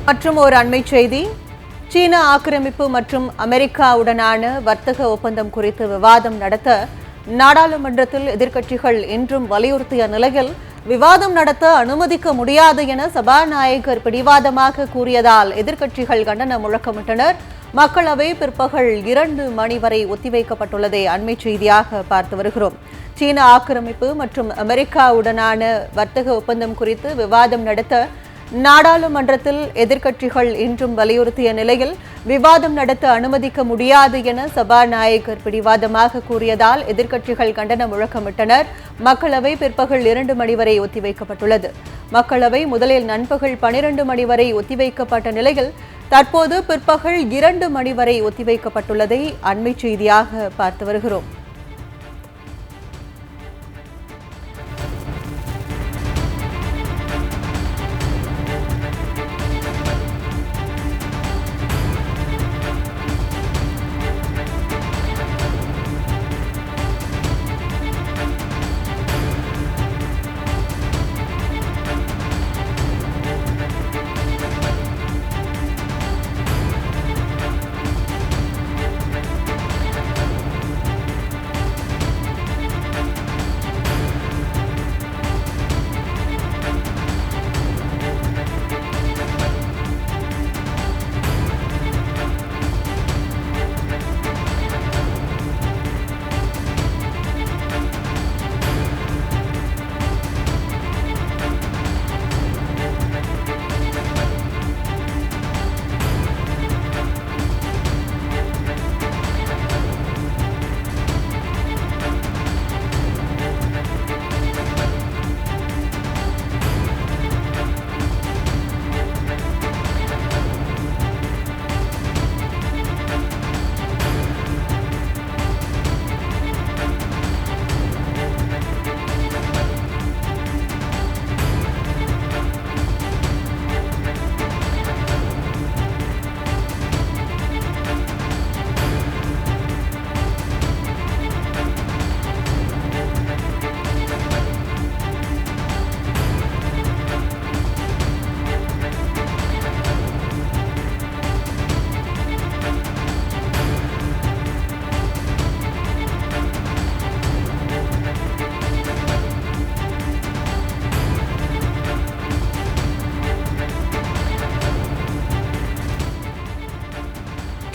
மற்றும் ஒரு அண்மை செய்தி, சீன ஆக்கிரமிப்பு மற்றும் அமெரிக்காவுடனான வர்த்தக ஒப்பந்தம் குறித்து விவாதம் நடத்த நாடாளுமன்றத்தில் எதிர்க்கட்சிகள் இன்றும் வலியுறுத்திய நிலையில் விவாதம் நடத்த அனுமதிக்க முடியாது என சபாநாயகர் பிடிவாதமாக கூறியதால் எதிர்க்கட்சிகள் கண்டன முழக்கமிட்டனர். மக்களவை பிற்பகல் 2 மணி வரை ஒத்திவைக்கப்பட்டுள்ளதை அண்மை செய்தியாக பார்த்து வருகிறோம். சீன ஆக்கிரமிப்பு மற்றும் அமெரிக்காவுடனான வர்த்தக ஒப்பந்தம் குறித்து விவாதம் நடத்த நாடாளுமன்றத்தில் எதிர்க்கட்சிகள் இன்றும் வலியுறுத்திய நிலையில் விவாதம் நடத்த அனுமதிக்க முடியாது என சபாநாயகர் பிடிவாதமாக கூறியதால் எதிர்க்கட்சிகள் கண்டன முழக்கமிட்டனர். மக்களவை பிற்பகல் 2 மணி வரை ஒத்திவைக்கப்பட்டுள்ளது. மக்களவை முதலில் நண்பகல் 12 மணி வரை ஒத்திவைக்கப்பட்ட நிலையில் தற்போது பிற்பகல் 2 மணி வரை ஒத்திவைக்கப்பட்டுள்ளதை அண்மை செய்தியாக பார்த்து வருகிறோம்.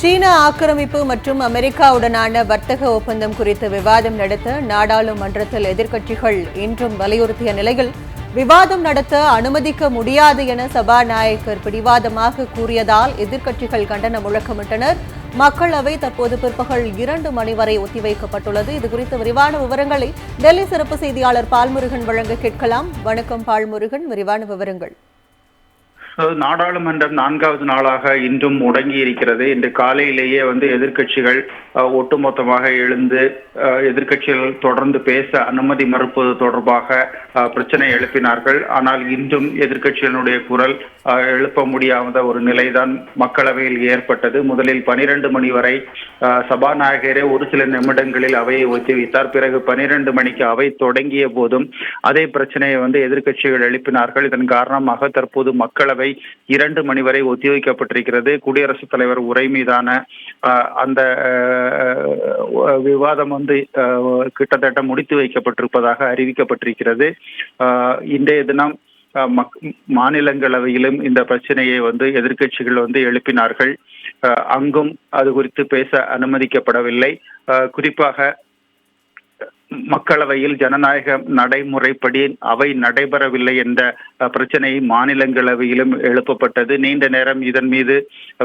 சீன ஆக்கிரமிப்பு மற்றும் அமெரிக்காவுடனான வர்த்தக ஒப்பந்தம் குறித்து விவாதம் நடத்த நாடாளுமன்றத்தில் எதிர்க்கட்சிகள் இன்றும் வலியுறுத்திய நிலையில் விவாதம் நடத்த அனுமதிக்க முடியாது என சபாநாயகர் பிடிவாதமாக கூறியதால் எதிர்க்கட்சிகள் கண்டன முழக்கமிட்டனர். மக்களவை தற்போது பிற்பகல் 2 மணி வரை ஒத்திவைக்கப்பட்டுள்ளது. இதுகுறித்த விரிவான விவரங்களை டெல்லி சிறப்பு செய்தியாளர் பால்முருகன் வழங்க கேட்கலாம். வணக்கம் பால்முருகன், விரிவான விவரங்கள். நாடாளுமன்றம் 4வது நாளாக இன்றும் முடங்கி இருக்கிறது. இன்று காலையிலேயே எதிர்க்கட்சிகள் ஒட்டுமொத்தமாக எழுந்து எதிர்க்கட்சிகள் தொடர்ந்து பேச அனுமதி மறுப்பது தொடர்பாக பிரச்சனை எழுப்பினார்கள். ஆனால் இன்றும் எதிர்க்கட்சிகளுடைய குரல் எழுப்ப முடியாத ஒரு நிலைதான் மக்களவையில் ஏற்பட்டது. முதலில் 12 மணி வரை சபாநாயகரே ஒரு சில நிமிடங்களில் அவையை ஒத்திவைத்தார். பிறகு 12 மணிக்கு அவை தொடங்கிய போதும் அதே பிரச்சனையை எதிர்க்கட்சிகள் எழுப்பினார்கள். இதன் காரணமாக தற்போது மக்களவை 2 மணி வரை ஒத்திவைக்கப்பட்டிருக்கிறது. குடியரசுத் தலைவர் உரை மீதான அந்த விவாதம் கிட்டத்தட்ட முடித்து வைக்கப்பட்டிருப்பதாக அறிவிக்கப்பட்டிருக்கிறது. இன்றைய தினம் மாநிலங்களவையிலும் இந்த பிரச்சனையை எதிர்க்கட்சிகள் எழுப்பினார்கள். அங்கும் அது குறித்து பேச அனுமதிக்கப்படவில்லை. குறிப்பாக மக்களவையில் ஜனநாயக நடைமுறைப்படி அவை நடைபெறவில்லை என்ற பிரச்சனை மாநிலங்களவையிலும் எழுப்பப்பட்டது. நீண்ட நேரம் இதன் மீது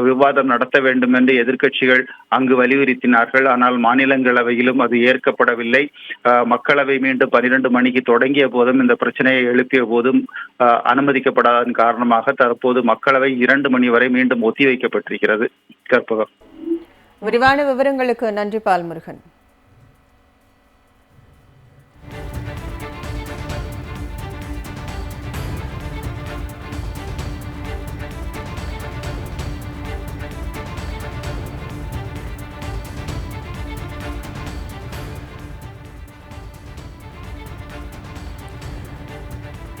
விவாதம் நடத்த வேண்டும் என்று எதிர்க்கட்சிகள் அங்கு வலியுறுத்தினார்கள். ஆனால் மாநிலங்களவையிலும் அது ஏற்கப்படவில்லை. மக்களவை மீண்டும் 12 மணிக்கு தொடங்கிய போதும் இந்த பிரச்சனையை எழுப்பிய போதும் அனுமதிக்கப்படாததன் காரணமாக தற்போது மக்களவை 2 மணி வரை மீண்டும் ஒத்திவைக்கப்பட்டிருக்கிறது. கற்பகம், விரிவான விவரங்களுக்கு நன்றி பால்முருகன்.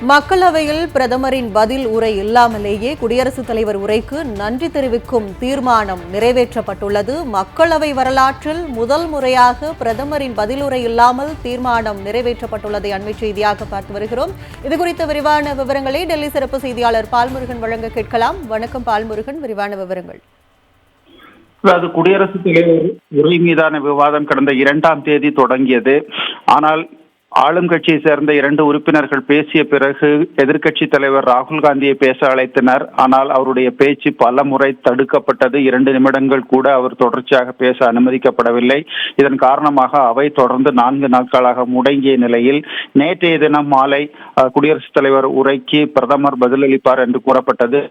மக்களவையில் பிரதமரின் பதில் உரை இல்லாமலேயே குடியரசுத் தலைவர் உரைக்கு நன்றி தெரிவிக்கும் தீர்மானம் நிறைவேற்றப்பட்டுள்ளது. மக்களவை வரலாற்றில் முதல் முறையாக பிரதமரின் பதில் உரை இல்லாமல் தீர்மானம் நிறைவேற்றப்பட்டுள்ளதை அண்மை செய்தியாக பார்த்து வருகிறோம். இதுகுறித்த விரிவான விவரங்களை டெல்லி சிறப்பு செய்தியாளர் பால்முருகன் வழங்க கேட்கலாம். வணக்கம் பால்முருகன், விரிவான விவரங்கள். அதாவது குடியரசுத் தலைவர் உரை மீதான விவாதம் கடந்த 2ஆம் தேதி தொடங்கியது. ஆனால் ஆளும் கட்சியை சேர்ந்த 2 உறுப்பினர்கள் பேசிய பிறகு எதிர்க்கட்சி தலைவர் ராகுல் காந்தியை பேச அழைத்தனர். ஆனால் அவருடைய பேச்சு பல முறை தடுக்கப்பட்டது. 2 நிமிடங்கள் கூட அவர் தொடர்ச்சியாக பேச அனுமதிக்கப்படவில்லை. இதன் காரணமாக அவை தொடர்ந்து 4 நாட்களாக முடங்கிய நிலையில் நேற்றைய தினம் மாலை குடியரசுத் தலைவர் உரைக்கு பிரதமர் பதிலளிப்பார் என்று கூறப்பட்டது.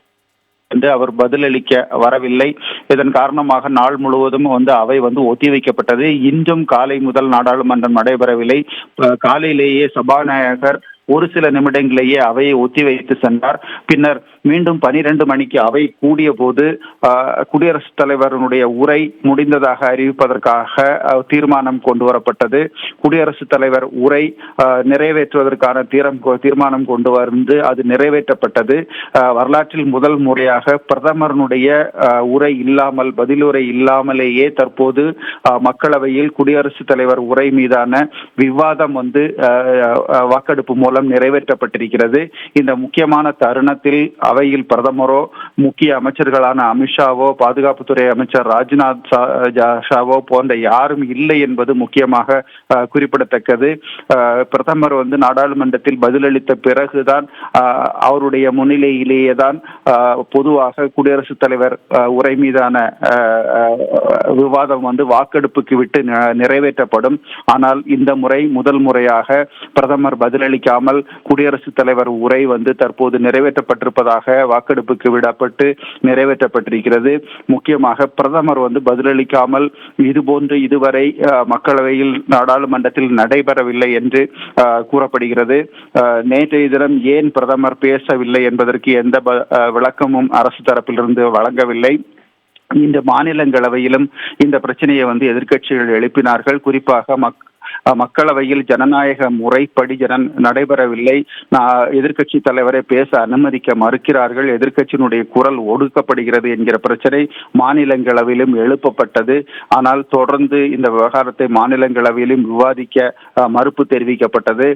என்று அவர் பதிலளிக்க வரவில்லை. இதன் காரணமாக நாள் முழுவதும் அவை ஒத்திவைக்கப்பட்டது. இன்றும் காலை முதல் நாடாளுமன்றம் நடைபெறவில்லை. காலையிலேயே சபாநாயகர் ஒரு சில நிமிடங்களிலேயே அவையை ஒத்திவைத்து சென்றார். பின்னர் மீண்டும் 12 மணிக்கு அவை கூடிய போது குடியரசுத் தலைவருடைய உரை முடிந்ததாக அறிவிப்பதற்காக தீர்மானம் கொண்டு வரப்பட்டது. குடியரசுத் தலைவர் உரை நிறைவேற்றுவதற்கான தீர்மானம் கொண்டு வந்து அது நிறைவேற்றப்பட்டது. வரலாற்றில் முதல் முறையாக பிரதமருடைய உரை இல்லாமல், பதிலுரை இல்லாமலேயே தற்போது மக்களவையில் குடியரசுத் தலைவர் உரை மீதான விவாதம் வாக்கெடுப்பு மூலம் நிறைவேற்றப்பட்டிருக்கிறது. இந்த முக்கியமான தருணத்தில் அவையில் பிரதமரோ, முக்கிய அமைச்சர்களான அமித்ஷாவோ, பாதுகாப்புத்துறை அமைச்சர் ராஜ்நாத் ஷாவோ போன்ற யாரும் இல்லை என்பது முக்கியமாக குறிப்பிடத்தக்கது. பிரதமர் நாடாளுமன்றத்தில் பதிலளித்த பிறகுதான் அவருடைய முன்னிலையிலேயே தான் பொதுவாக குடியரசுத் தலைவர் உரை மீதான விவாதம் வாக்கெடுப்புக்கு விட்டு நிறைவேற்றப்படும். ஆனால் இந்த முறை முதல் முறையாக பிரதமர் பதிலளிக்காமல் குடியரசுத் தலைவர் உரை தற்போது நிறைவேற்றப்பட்டிருப்பதாக வாக்கெடுப்புக்கு விடப்பட்டு நிறைவேற்றப்பட்டிருக்கிறது. முக்கியமாக பிரதமர் பதிலளிக்காமல் இதுபோன்று இதுவரை மக்களவையில், நாடாளுமன்றத்தில் நடைபெறவில்லை என்று கூறப்படுகிறது. நேற்றைய தினம் ஏன் பிரதமர் பேசவில்லை என்பதற்கு எந்த விளக்கமும் அரசு தரப்பிலிருந்து வழங்கவில்லை. இந்த மாநிலங்களவையிலும் இந்த பிரச்சனையை எதிர்க்கட்சிகள் எழுப்பினார்கள். குறிப்பாக மக்களவையில் ஜனநாயக முறைப்படி நடைபெறவில்லை. எதிர்க்கட்சி தலைவரை பேச அனுமதிக்க மறுக்கிறார்கள். எதிர்க்கட்சியினுடைய குரல் ஒடுக்கப்படுகிறது என்கிற பிரச்சனை மாநிலங்களவையிலும் எழுப்பப்பட்டது. ஆனால் தொடர்ந்து இந்த விவகாரத்தை மாநிலங்களவையிலும் விவாதிக்க மறுப்பு தெரிவிக்கப்பட்டது.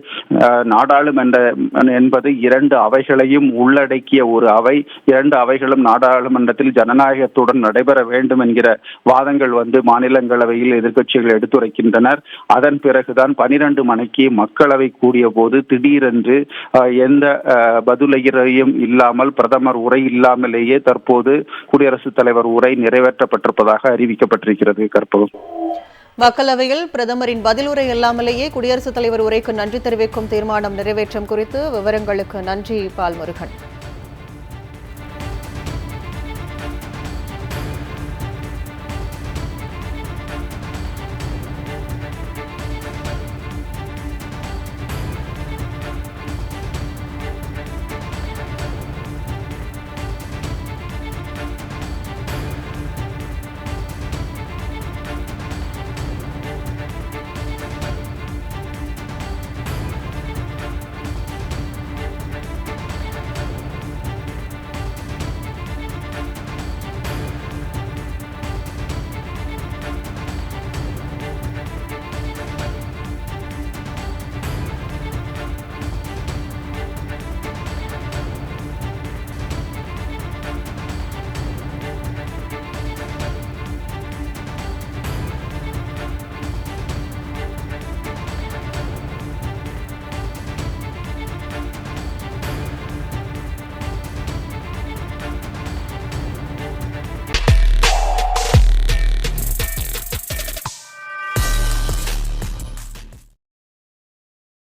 நாடாளுமன்றம் என்பது 2 அவைகளையும் உள்ளடக்கிய ஒரு அவை. 2 அவைகளும் நாடாளுமன்றத்தில் ஜனநாயகத்துடன் நடைபெற வேண்டும் என்கிற வாதங்கள் மாநிலங்களவையில் எதிர்க்கட்சிகள் எடுத்துரைக்கின்றனர். அதன் பிறகுதான் 12 மணிக்கு மக்களவை கூடிய போது திடீரென்று எந்த பதிலுரையும் இல்லாமல், பிரதமர் உரை இல்லாமலேயே தற்போது குடியரசுத் தலைவர் உரை நிறைவேற்றப்பட்டிருப்பதாக அறிவிக்கப்பட்டிருக்கிறது. கற்பகம், மக்களவையில் பிரதமரின் பதிலுரை இல்லாமலேயே குடியரசுத் தலைவர் உரைக்கு நன்றி தெரிவிக்கும் தீர்மானம் நிறைவேற்றம் குறித்து விவரங்களுக்கு நன்றி பால்முருகன்.